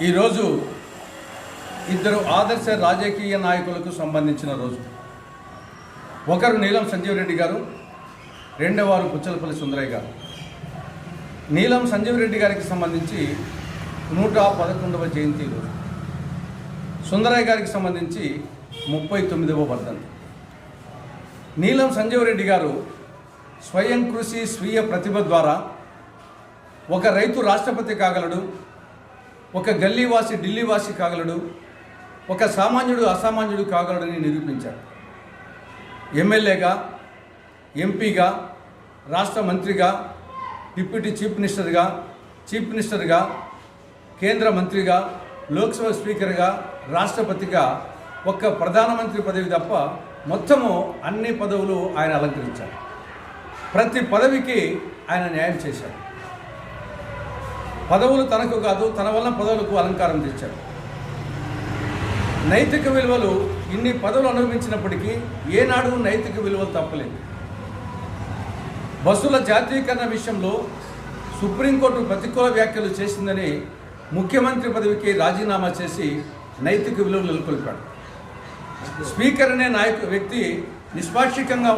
ఈరోజు ఇద్దరు ఆదర్శ రాజకీయ నాయకులకు సంబంధించిన రోజు. ఒకరు నీలం సంజీవ్ రెడ్డి గారు, రెండవ వారు పుచ్చలపల్లి సుందరయ్య గారు. నీలం సంజీవ్ రెడ్డి గారికి సంబంధించి 111వ జయంతి రోజు, సుందరయ్య గారికి సంబంధించి 39వ వర్ధంతి. నీలం సంజీవ్ రెడ్డి గారు స్వయం కృషి స్వీయ ప్రతిభ ద్వారా ఒక రైతు రాష్ట్రపతి కాగలడు, ఒక గల్లీవాసి ఢిల్లీవాసి కాగలడు, ఒక సామాన్యుడు అసామాన్యుడు కాగలడని నిరూపించాడు. ఎమ్మెల్యేగా, ఎంపీగా, రాష్ట్ర మంత్రిగా, డిప్యూటీ చీఫ్ మినిస్టర్గా, కేంద్ర మంత్రిగా, లోక్సభ స్పీకర్గా, రాష్ట్రపతిగా, ఒక్క ప్రధానమంత్రి పదవి తప్ప మొత్తము అన్ని పదవులు ఆయన అలంకరించారు. ప్రతి పదవికి ఆయన న్యాయం చేశాడు. పదవులు తనకు కాదు, తన వల్ల పదవులకు అలంకారం తెచ్చాడు. నైతిక విలువలు ఇన్ని పదవులు అనుభవించినప్పటికీ ఏనాడు నైతిక విలువలు తప్పలేదు. బస్సుల జాతీయకరణ విషయంలో సుప్రీంకోర్టు ప్రతికూల వ్యాఖ్యలు చేసిందని ముఖ్యమంత్రి పదవికి రాజీనామా చేసి నైతిక విలువలు నెలకొల్పాడు. స్పీకర్ అనే వ్యక్తి నిష్పాక్షికంగా